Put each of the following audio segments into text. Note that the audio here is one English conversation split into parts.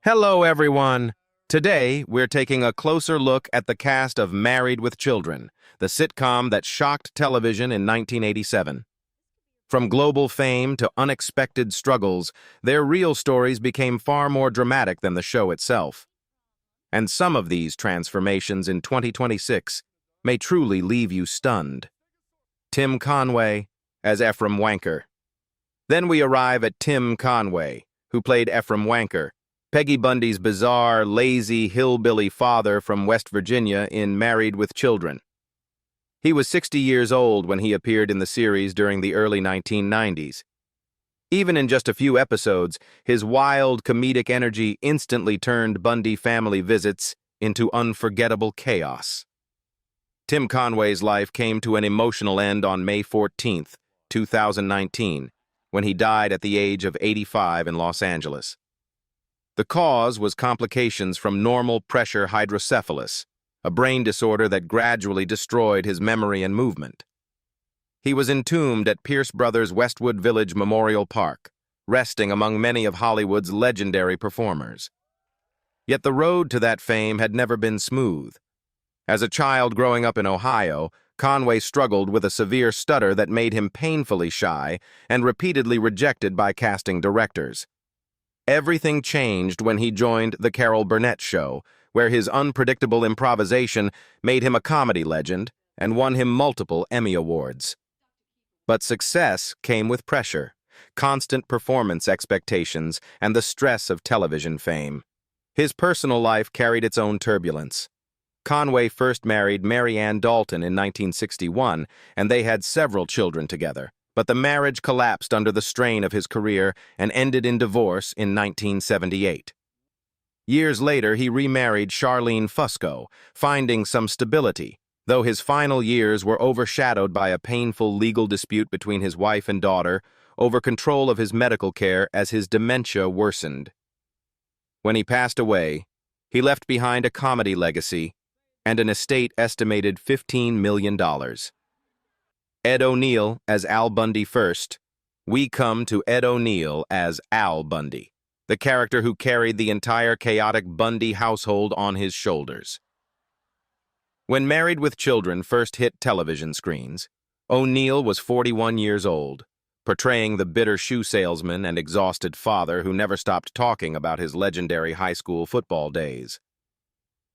Hello, everyone. Today, we're taking a closer look at the cast of Married with Children, the sitcom that shocked television in 1987. From global fame to unexpected struggles, their real stories became far more dramatic than the show itself. And some of these transformations in 2026 may truly leave you stunned. Tim Conway as Ephraim Wanker. Then we arrive at Tim Conway, who played Ephraim Wanker, Peggy Bundy's bizarre, lazy, hillbilly father from West Virginia in Married with Children. He was 60 years old when he appeared in the series during the early 1990s. Even in just a few episodes, his wild, comedic energy instantly turned Bundy family visits into unforgettable chaos. Tim Conway's life came to an emotional end on May 14, 2019, when he died at the age of 85 in Los Angeles. The cause was complications from normal pressure hydrocephalus, a brain disorder that gradually destroyed his memory and movement. He was entombed at Pierce Brothers Westwood Village Memorial Park, resting among many of Hollywood's legendary performers. Yet the road to that fame had never been smooth. As a child growing up in Ohio, Conway struggled with a severe stutter that made him painfully shy and repeatedly rejected by casting directors. Everything changed when he joined The Carol Burnett Show, where his unpredictable improvisation made him a comedy legend and won him multiple Emmy Awards. But success came with pressure, constant performance expectations, and the stress of television fame. His personal life carried its own turbulence. Conway first married Mary Ann Dalton in 1961, and they had several children together. But the marriage collapsed under the strain of his career and ended in divorce in 1978. Years later, he remarried Charlene Fusco, finding some stability, though his final years were overshadowed by a painful legal dispute between his wife and daughter over control of his medical care as his dementia worsened. When he passed away, he left behind a comedy legacy and an estate estimated $15 million. Ed O'Neill as Al Bundy first. We come to Ed O'Neill as Al Bundy, the character who carried the entire chaotic Bundy household on his shoulders. When Married with Children first hit television screens, O'Neill was 41 years old, portraying the bitter shoe salesman and exhausted father who never stopped talking about his legendary high school football days.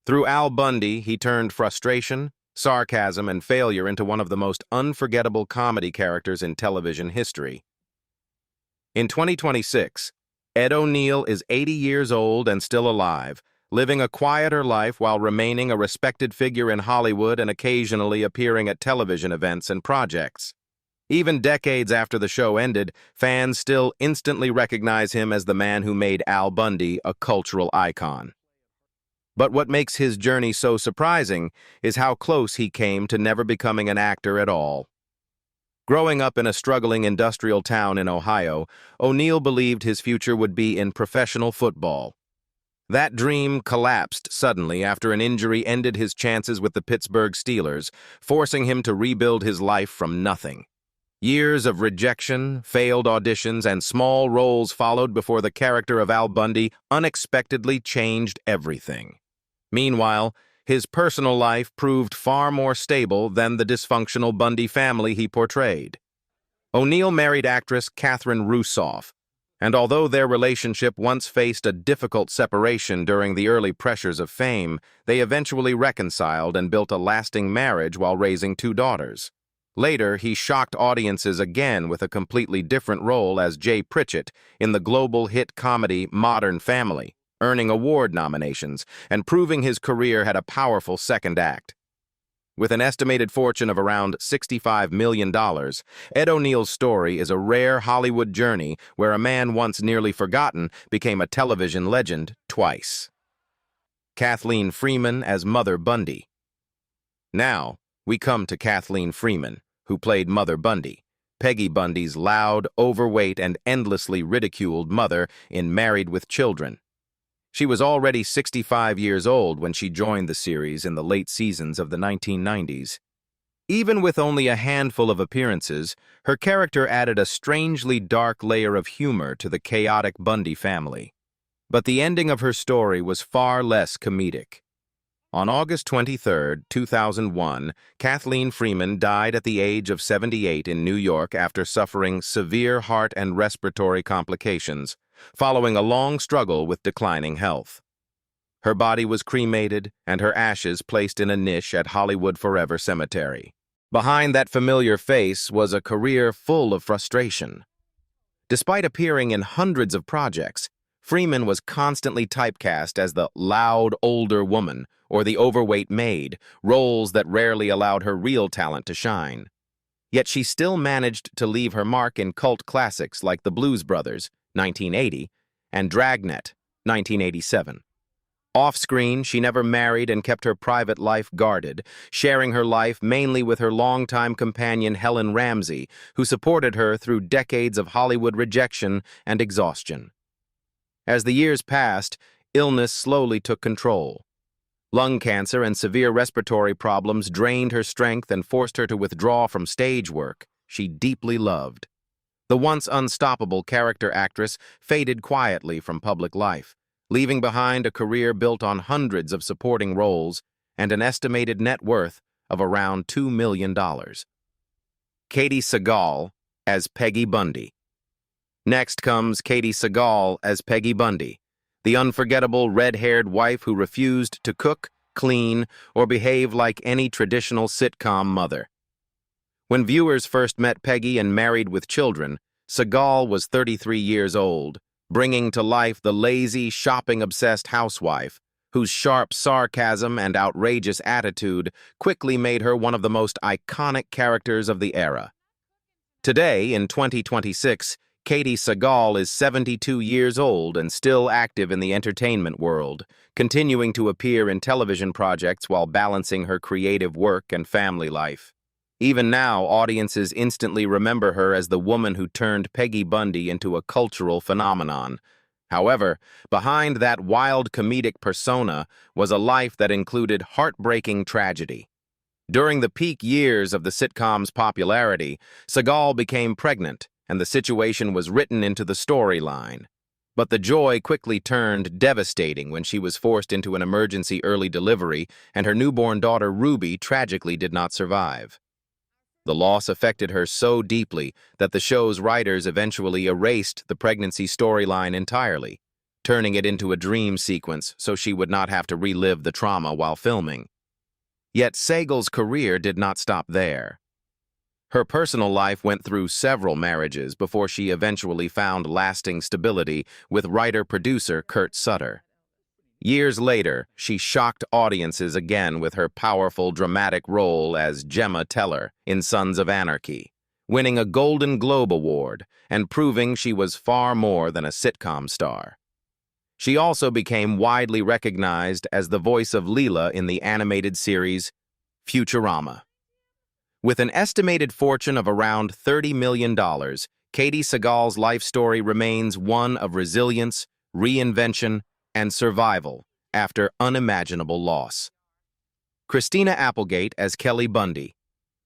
Through Al Bundy, he turned frustration, sarcasm, and failure into one of the most unforgettable comedy characters in television history. In 2026, Ed O'Neill is 80 years old and still alive, living a quieter life while remaining a respected figure in Hollywood and occasionally appearing at television events and projects. Even decades after the show ended, fans still instantly recognize him as the man who made Al Bundy a cultural icon. But what makes his journey so surprising is how close he came to never becoming an actor at all. Growing up in a struggling industrial town in Ohio, O'Neill believed his future would be in professional football. That dream collapsed suddenly after an injury ended his chances with the Pittsburgh Steelers, forcing him to rebuild his life from nothing. Years of rejection, failed auditions, and small roles followed before the character of Al Bundy unexpectedly changed everything. Meanwhile, his personal life proved far more stable than the dysfunctional Bundy family he portrayed. O'Neill married actress Catherine Russoff, and although their relationship once faced a difficult separation during the early pressures of fame, they eventually reconciled and built a lasting marriage while raising two daughters. Later, he shocked audiences again with a completely different role as Jay Pritchett in the global hit comedy Modern Family, earning award nominations and proving his career had a powerful second act. With an estimated fortune of around $65 million, Ed O'Neill's story is a rare Hollywood journey where a man once nearly forgotten became a television legend twice. Kathleen Freeman as Mother Bundy. Now, we come to Kathleen Freeman, who played Mother Bundy, Peggy Bundy's loud, overweight, and endlessly ridiculed mother in Married with Children. She was already 65 years old when she joined the series in the late seasons of the 1990s. Even with only a handful of appearances, her character added a strangely dark layer of humor to the chaotic Bundy family. But the ending of her story was far less comedic. On August 23, 2001, Kathleen Freeman died at the age of 78 in New York after suffering severe heart and respiratory complications, following a long struggle with declining health. Her body was cremated and her ashes placed in a niche at Hollywood Forever Cemetery. Behind that familiar face was a career full of frustration. Despite appearing in hundreds of projects, Freeman was constantly typecast as the loud older woman or the overweight maid, roles that rarely allowed her real talent to shine. Yet she still managed to leave her mark in cult classics like The Blues Brothers, 1980, and Dragnet, 1987. Off-screen, she never married and kept her private life guarded, sharing her life mainly with her longtime companion Helen Ramsey, who supported her through decades of Hollywood rejection and exhaustion. As the years passed, illness slowly took control. Lung cancer and severe respiratory problems drained her strength and forced her to withdraw from stage work she deeply loved. The once unstoppable character actress faded quietly from public life, leaving behind a career built on hundreds of supporting roles and an estimated net worth of around $2 million. Katey Sagal as Peggy Bundy. Next comes Katey Sagal as Peggy Bundy, the unforgettable red-haired wife who refused to cook, clean, or behave like any traditional sitcom mother. When viewers first met Peggy in Married with Children, Sagal was 33 years old, bringing to life the lazy, shopping-obsessed housewife, whose sharp sarcasm and outrageous attitude quickly made her one of the most iconic characters of the era. Today, in 2026, Katey Sagal is 72 years old and still active in the entertainment world, continuing to appear in television projects while balancing her creative work and family life. Even now, audiences instantly remember her as the woman who turned Peggy Bundy into a cultural phenomenon. However, behind that wild comedic persona was a life that included heartbreaking tragedy. During the peak years of the sitcom's popularity, Sagal became pregnant, and the situation was written into the storyline. But the joy quickly turned devastating when she was forced into an emergency early delivery, and her newborn daughter Ruby tragically did not survive. The loss affected her so deeply that the show's writers eventually erased the pregnancy storyline entirely, turning it into a dream sequence so she would not have to relive the trauma while filming. Yet Sagal's career did not stop there. Her personal life went through several marriages before she eventually found lasting stability with writer-producer Kurt Sutter. Years later, she shocked audiences again with her powerful dramatic role as Gemma Teller in Sons of Anarchy, winning a Golden Globe Award and proving she was far more than a sitcom star. She also became widely recognized as the voice of Leela in the animated series Futurama. With an estimated fortune of around $30 million, Katey Sagal's life story remains one of resilience, reinvention, and survival after unimaginable loss. Christina Applegate as Kelly Bundy.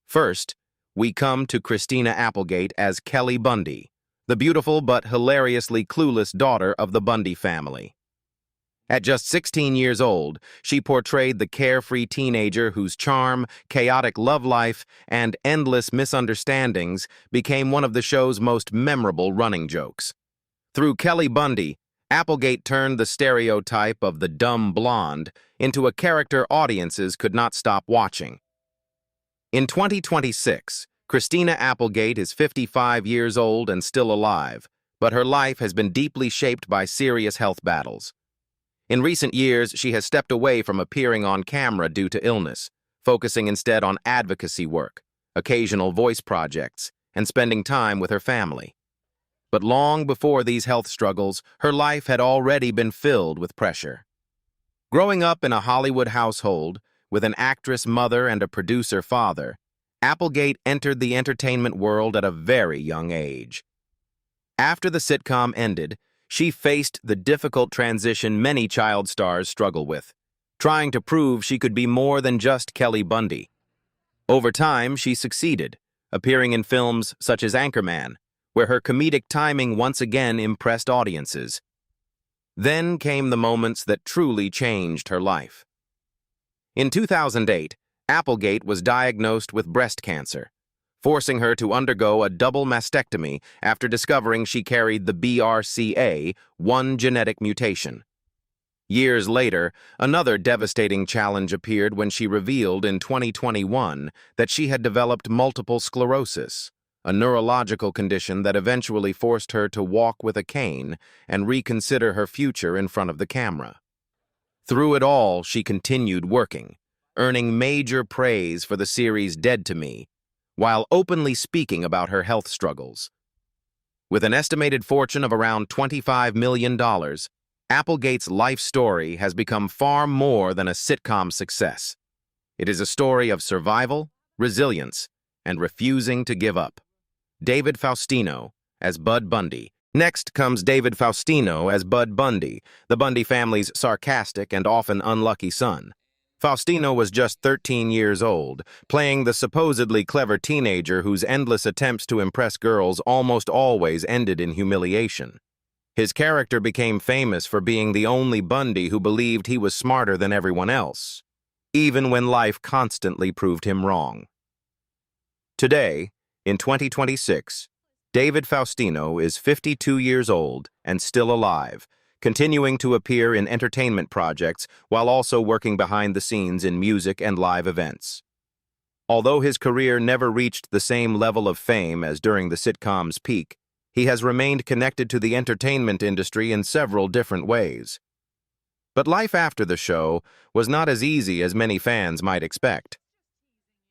First, we come to Christina Applegate as Kelly Bundy, the beautiful but hilariously clueless daughter of the Bundy family. At just 16 years old, she portrayed the carefree teenager whose charm, chaotic love life, and endless misunderstandings became one of the show's most memorable running jokes. Through Kelly Bundy, Applegate turned the stereotype of the dumb blonde into a character audiences could not stop watching. In 2026, Christina Applegate is 55 years old and still alive, but her life has been deeply shaped by serious health battles. In recent years, she has stepped away from appearing on camera due to illness, focusing instead on advocacy work, occasional voice projects, and spending time with her family. But long before these health struggles, her life had already been filled with pressure. Growing up in a Hollywood household, with an actress mother and a producer father, Applegate entered the entertainment world at a very young age. After the sitcom ended, she faced the difficult transition many child stars struggle with, trying to prove she could be more than just Kelly Bundy. Over time, she succeeded, appearing in films such as Anchorman, where her comedic timing once again impressed audiences. Then came the moments that truly changed her life. In 2008, Applegate was diagnosed with breast cancer, forcing her to undergo a double mastectomy after discovering she carried the BRCA1 genetic mutation. Years later, another devastating challenge appeared when she revealed in 2021 that she had developed multiple sclerosis, a neurological condition that eventually forced her to walk with a cane and reconsider her future in front of the camera. Through it all, she continued working, earning major praise for the series Dead to Me, while openly speaking about her health struggles. With an estimated fortune of around $25 million, Applegate's life story has become far more than a sitcom success. It is a story of survival, resilience, and refusing to give up. David Faustino as Bud Bundy. Next comes David Faustino as Bud Bundy, the Bundy family's sarcastic and often unlucky son. Faustino was just 13 years old, playing the supposedly clever teenager whose endless attempts to impress girls almost always ended in humiliation. His character became famous for being the only Bundy who believed he was smarter than everyone else, even when life constantly proved him wrong. Today, in 2026, David Faustino is 52 years old and still alive, continuing to appear in entertainment projects while also working behind the scenes in music and live events. Although his career never reached the same level of fame as during the sitcom's peak, he has remained connected to the entertainment industry in several different ways. But life after the show was not as easy as many fans might expect.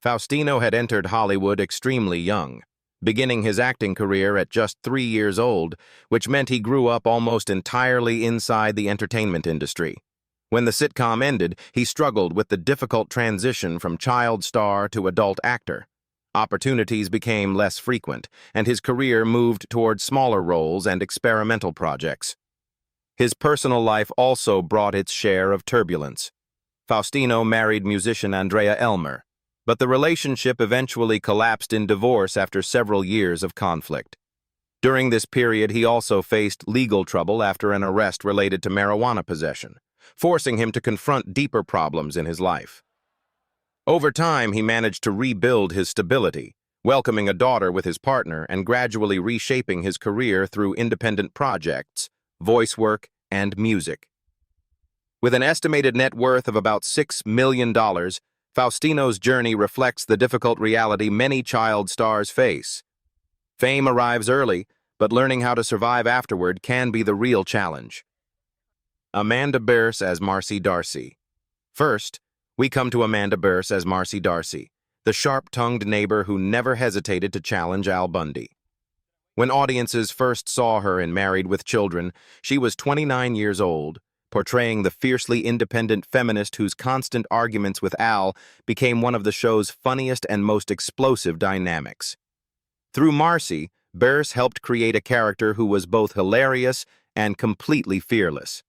Faustino had entered Hollywood extremely young, beginning his acting career at just 3 years old, which meant he grew up almost entirely inside the entertainment industry. When the sitcom ended, he struggled with the difficult transition from child star to adult actor. Opportunities became less frequent, and his career moved toward smaller roles and experimental projects. His personal life also brought its share of turbulence. Faustino married musician Andrea Elmer, but the relationship eventually collapsed in divorce after several years of conflict. During this period, he also faced legal trouble after an arrest related to marijuana possession, forcing him to confront deeper problems in his life. Over time, he managed to rebuild his stability, welcoming a daughter with his partner and gradually reshaping his career through independent projects, voice work, and music. With an estimated net worth of about $6 million, Faustino's journey reflects the difficult reality many child stars face. Fame arrives early, but learning how to survive afterward can be the real challenge. Amanda Bearse as Marcy Darcy. First, we come to Amanda Bearse as Marcy Darcy, the sharp-tongued neighbor who never hesitated to challenge Al Bundy. When audiences first saw her in Married with Children, she was 29 years old, portraying the fiercely independent feminist whose constant arguments with Al became one of the show's funniest and most explosive dynamics. Through Marcy, Bearse helped create a character who was both hilarious and completely fearless.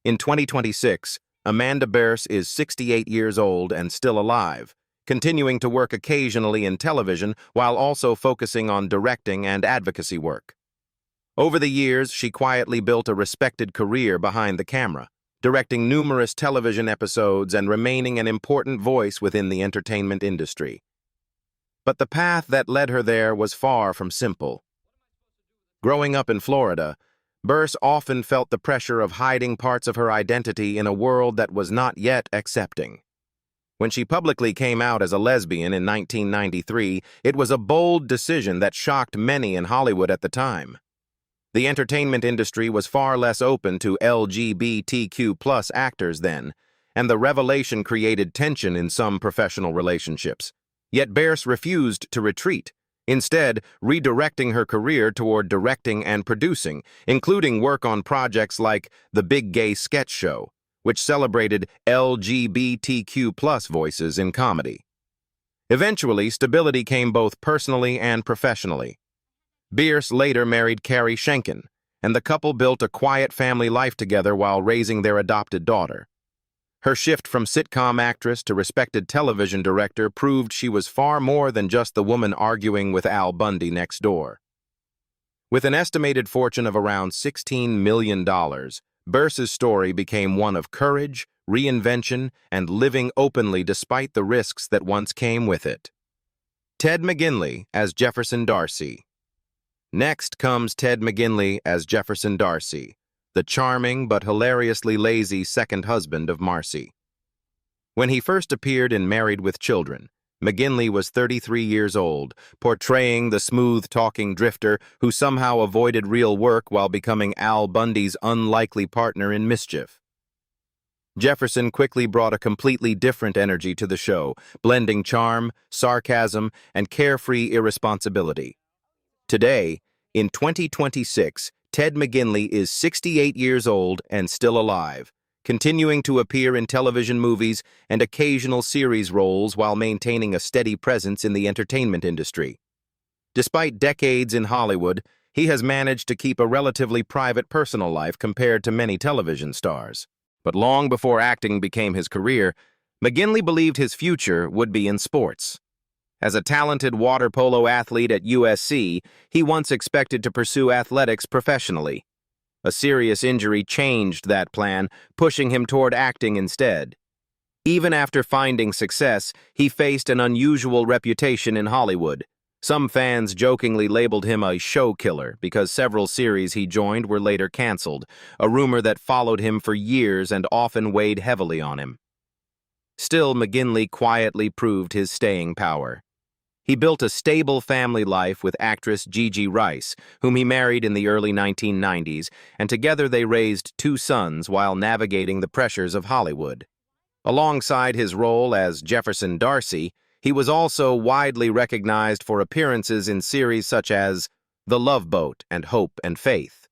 In 2026, Amanda Bearse is 68 years old and still alive, continuing to work occasionally in television while also focusing on directing and advocacy work. Over the years, she quietly built a respected career behind the camera, directing numerous television episodes and remaining an important voice within the entertainment industry. But the path that led her there was far from simple. Growing up in Florida, Bearse often felt the pressure of hiding parts of her identity in a world that was not yet accepting. When she publicly came out as a lesbian in 1993, it was a bold decision that shocked many in Hollywood at the time. The entertainment industry was far less open to LGBTQ+ actors then, and the revelation created tension in some professional relationships. Yet Bearse refused to retreat, instead redirecting her career toward directing and producing, including work on projects like The Big Gay Sketch Show, which celebrated LGBTQ+ voices in comedy. Eventually, stability came both personally and professionally. Bearse later married Carrie Schenken, and the couple built a quiet family life together while raising their adopted daughter. Her shift from sitcom actress to respected television director proved she was far more than just the woman arguing with Al Bundy next door. With an estimated fortune of around $16 million, Bearse's story became one of courage, reinvention, and living openly despite the risks that once came with it. Ted McGinley as Jefferson Darcy. Next comes Ted McGinley as Jefferson Darcy, the charming but hilariously lazy second husband of Marcy. When he first appeared in Married with Children, McGinley was 33 years old, portraying the smooth-talking drifter who somehow avoided real work while becoming Al Bundy's unlikely partner in mischief. Jefferson quickly brought a completely different energy to the show, blending charm, sarcasm, and carefree irresponsibility. Today, in 2026, Ted McGinley is 68 years old and still alive, continuing to appear in television movies and occasional series roles while maintaining a steady presence in the entertainment industry. Despite decades in Hollywood, he has managed to keep a relatively private personal life compared to many television stars. But long before acting became his career, McGinley believed his future would be in sports. As a talented water polo athlete at USC, he once expected to pursue athletics professionally. A serious injury changed that plan, pushing him toward acting instead. Even after finding success, he faced an unusual reputation in Hollywood. Some fans jokingly labeled him a show killer because several series he joined were later canceled, a rumor that followed him for years and often weighed heavily on him. Still, McGinley quietly proved his staying power. He built a stable family life with actress Gigi Rice, whom he married in the early 1990s, and together they raised 2 sons while navigating the pressures of Hollywood. Alongside his role as Jefferson Darcy, he was also widely recognized for appearances in series such as The Love Boat and Hope and Faith.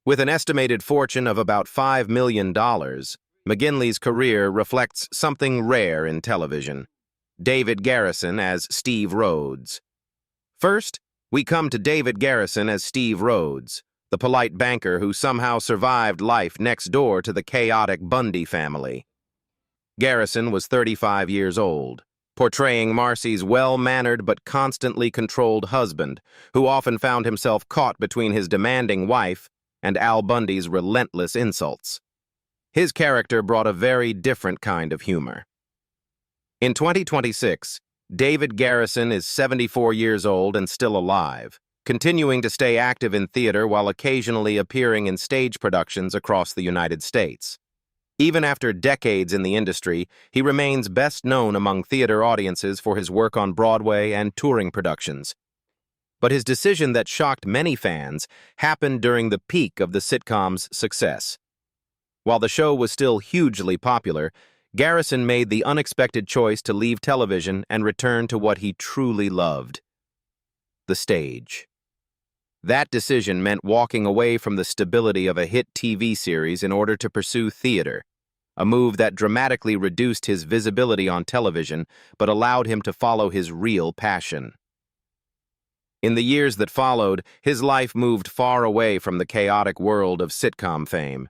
With an estimated fortune of about $5 million, McGinley's career reflects something rare in television: David Garrison as Steve Rhodes. First, we come to David Garrison as Steve Rhodes, the polite banker who somehow survived life next door to the chaotic Bundy family. Garrison was 35 years old, portraying Marcy's well-mannered but constantly controlled husband, who often found himself caught between his demanding wife and Al Bundy's relentless insults. His character brought a very different kind of humor. In 2026, David Garrison is 74 years old and still alive, continuing to stay active in theater while occasionally appearing in stage productions across the United States. Even after decades in the industry, he remains best known among theater audiences for his work on Broadway and touring productions. But his decision that shocked many fans happened during the peak of the sitcom's success. While the show was still hugely popular, Garrison made the unexpected choice to leave television and return to what he truly loved: the stage. That decision meant walking away from the stability of a hit TV series in order to pursue theater, a move that dramatically reduced his visibility on television but allowed him to follow his real passion. In the years that followed, his life moved far away from the chaotic world of sitcom fame.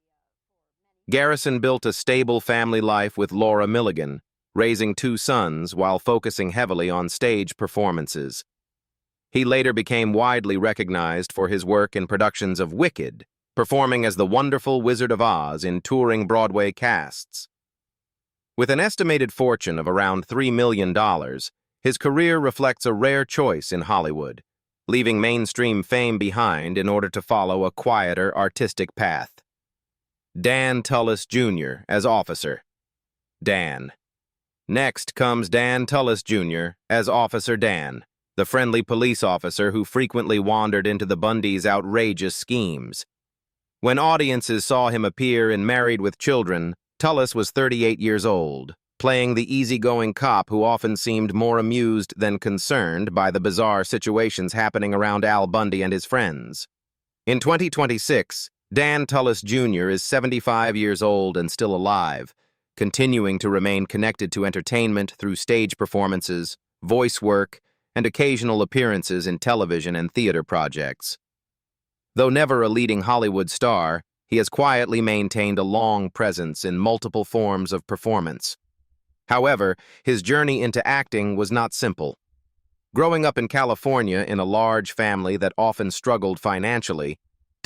Garrison built a stable family life with Laura Milligan, raising 2 sons while focusing heavily on stage performances. He later became widely recognized for his work in productions of Wicked, performing as the wonderful Wizard of Oz in touring Broadway casts. With an estimated fortune of around $3 million, his career reflects a rare choice in Hollywood, leaving mainstream fame behind in order to follow a quieter artistic path. Dan Tullis Jr. as Officer. Dan. Next comes Dan Tullis Jr. as Officer Dan, the friendly police officer who frequently wandered into the Bundys' outrageous schemes. When audiences saw him appear in Married with Children, Tullis was 38 years old, playing the easygoing cop who often seemed more amused than concerned by the bizarre situations happening around Al Bundy and his friends. In 2026, Dan Tullis Jr. is 75 years old and still alive, continuing to remain connected to entertainment through stage performances, voice work, and occasional appearances in television and theater projects. Though never a leading Hollywood star, he has quietly maintained a long presence in multiple forms of performance. However, his journey into acting was not simple. Growing up in California in a large family that often struggled financially,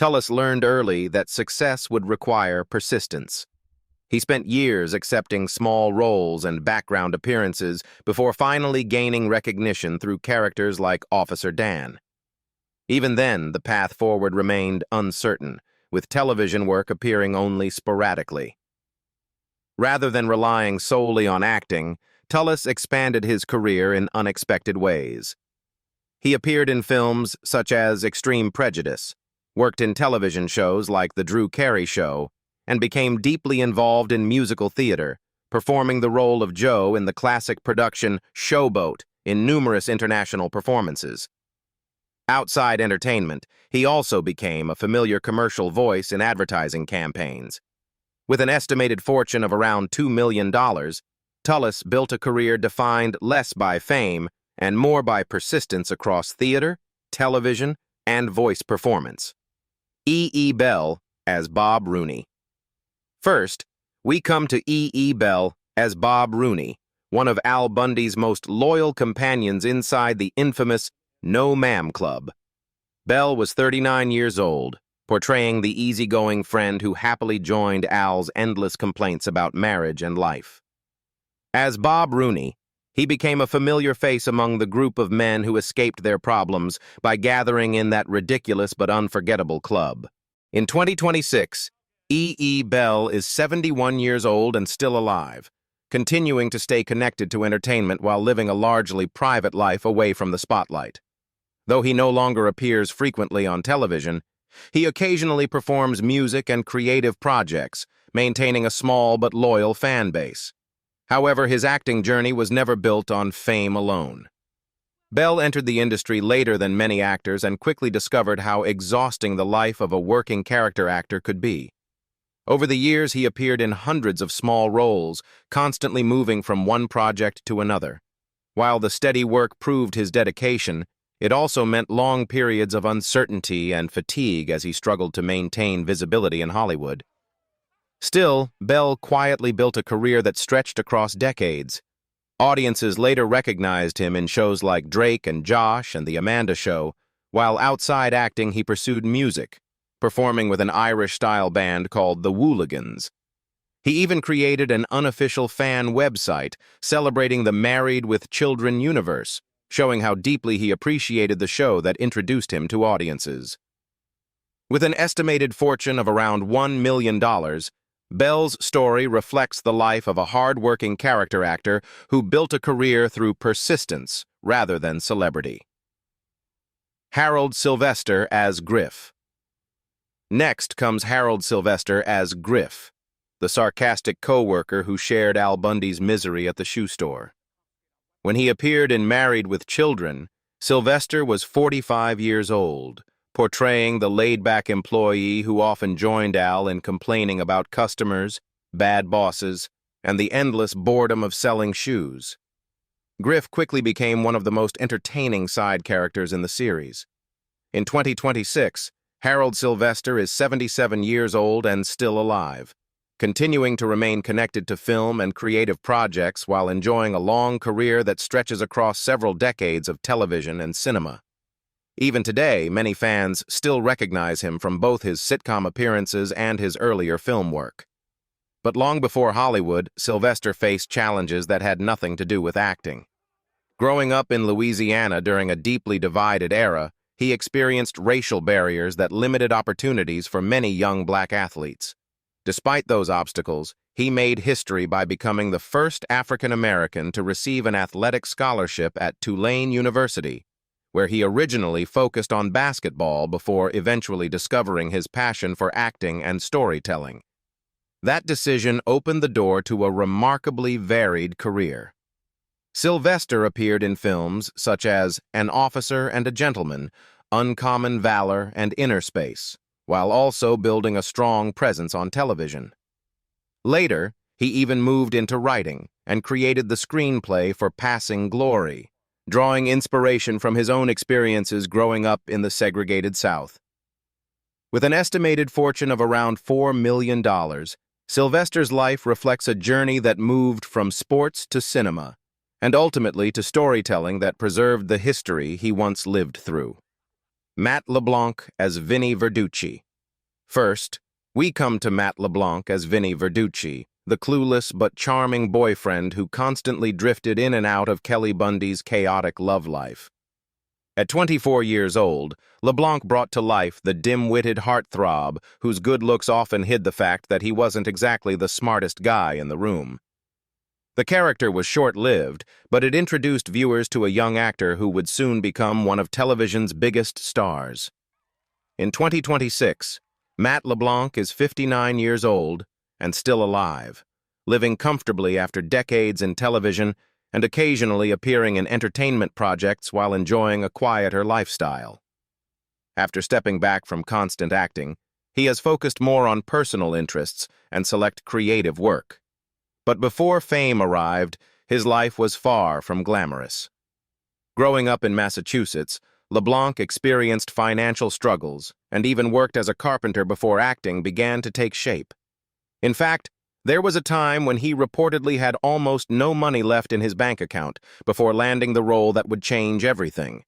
Tullis learned early that success would require persistence. He spent years accepting small roles and background appearances before finally gaining recognition through characters like Officer Dan. Even then, the path forward remained uncertain, with television work appearing only sporadically. Rather than relying solely on acting, Tullis expanded his career in unexpected ways. He appeared in films such as Extreme Prejudice, worked in television shows like The Drew Carey Show, and became deeply involved in musical theater, performing the role of Joe in the classic production Showboat in numerous international performances. Outside entertainment, he also became a familiar commercial voice in advertising campaigns. With an estimated fortune of around $2 million, Tullis built a career defined less by fame and more by persistence across theater, television, and voice performance. E. Bell as Bob Rooney. First, we come to E. Bell as Bob Rooney, one of Al Bundy's most loyal companions inside the infamous No Ma'am Club. Bell was 39 years old, portraying the easygoing friend who happily joined Al's endless complaints about marriage and life. As Bob Rooney, he became a familiar face among the group of men who escaped their problems by gathering in that ridiculous but unforgettable club. In 2026, E. Bell is 71 years old and still alive, continuing to stay connected to entertainment while living a largely private life away from the spotlight. Though he no longer appears frequently on television, he occasionally performs music and creative projects, maintaining a small but loyal fan base. However, his acting journey was never built on fame alone. Bell entered the industry later than many actors and quickly discovered how exhausting the life of a working character actor could be. Over the years, he appeared in hundreds of small roles, constantly moving from one project to another. While the steady work proved his dedication, it also meant long periods of uncertainty and fatigue as he struggled to maintain visibility in Hollywood. Still, Bell quietly built a career that stretched across decades. Audiences later recognized him in shows like Drake and Josh and The Amanda Show, while outside acting he pursued music, performing with an Irish-style band called the Wooligans. He even created an unofficial fan website celebrating the Married with Children universe, showing how deeply he appreciated the show that introduced him to audiences. With an estimated fortune of around $1 million, Bell's story reflects the life of a hard-working character actor who built a career through persistence rather than celebrity. Harold Sylvester as Griff. Next comes Harold Sylvester as Griff, the sarcastic co-worker who shared Al Bundy's misery at the shoe store. When he appeared in Married with Children, Sylvester was 45 years old, portraying the laid-back employee who often joined Al in complaining about customers, bad bosses, and the endless boredom of selling shoes. Griff quickly became one of the most entertaining side characters in the series. In 2026, Harold Sylvester is 77 years old and still alive, continuing to remain connected to film and creative projects while enjoying a long career that stretches across several decades of television and cinema. Even today, many fans still recognize him from both his sitcom appearances and his earlier film work. But long before Hollywood, Sylvester faced challenges that had nothing to do with acting. Growing up in Louisiana during a deeply divided era, he experienced racial barriers that limited opportunities for many young black athletes. Despite those obstacles, he made history by becoming the first African American to receive an athletic scholarship at Tulane University, where he originally focused on basketball before eventually discovering his passion for acting and storytelling. That decision opened the door to a remarkably varied career. Sylvester appeared in films such as An Officer and a Gentleman, Uncommon Valor, and Inner Space, while also building a strong presence on television. Later, he even moved into writing and created the screenplay for Passing Glory, drawing inspiration from his own experiences growing up in the segregated South. With an estimated fortune of around $4 million, Sylvester's life reflects a journey that moved from sports to cinema, and ultimately to storytelling that preserved the history he once lived through. Matt LeBlanc as Vinnie Verducci. First, we come to Matt LeBlanc as Vinny Verducci, the clueless but charming boyfriend who constantly drifted in and out of Kelly Bundy's chaotic love life. At 24 years old, LeBlanc brought to life the dim-witted heartthrob whose good looks often hid the fact that he wasn't exactly the smartest guy in the room. The character was short-lived, but it introduced viewers to a young actor who would soon become one of television's biggest stars. In 2026, Matt LeBlanc is 59 years old and still alive, living comfortably after decades in television and occasionally appearing in entertainment projects while enjoying a quieter lifestyle. After stepping back from constant acting, he has focused more on personal interests and select creative work. But before fame arrived, his life was far from glamorous. Growing up in Massachusetts, LeBlanc experienced financial struggles and even worked as a carpenter before acting began to take shape. In fact, there was a time when he reportedly had almost no money left in his bank account before landing the role that would change everything.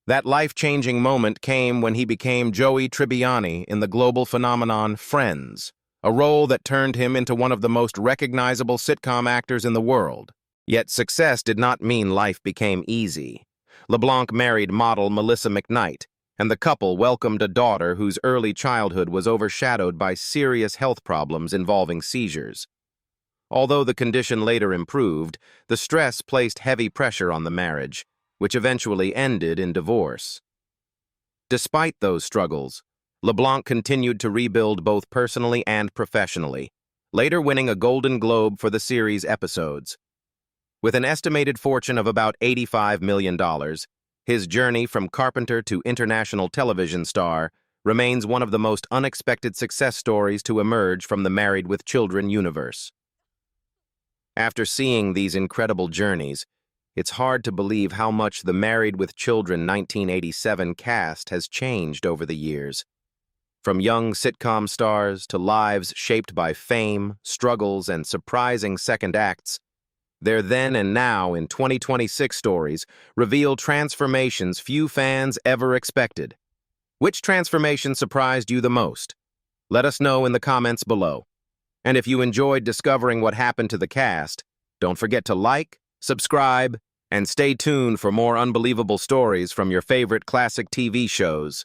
That life-changing moment came when he became Joey Tribbiani in the global phenomenon Friends, a role that turned him into one of the most recognizable sitcom actors in the world. Yet success did not mean life became easy. LeBlanc married model Melissa McKnight, and the couple welcomed a daughter whose early childhood was overshadowed by serious health problems involving seizures. Although the condition later improved, the stress placed heavy pressure on the marriage, which eventually ended in divorce. Despite those struggles, LeBlanc continued to rebuild both personally and professionally, later winning a Golden Globe for the series' episodes. With an estimated fortune of about $85 million, his journey from carpenter to international television star remains one of the most unexpected success stories to emerge from the Married with Children universe. After seeing these incredible journeys, it's hard to believe how much the Married with Children 1987 cast has changed over the years. From young sitcom stars to lives shaped by fame, struggles, and surprising second acts, their then and now in 2026 stories reveal transformations few fans ever expected. Which transformation surprised you the most? Let us know in the comments below. And if you enjoyed discovering what happened to the cast, don't forget to like, subscribe, and stay tuned for more unbelievable stories from your favorite classic TV shows.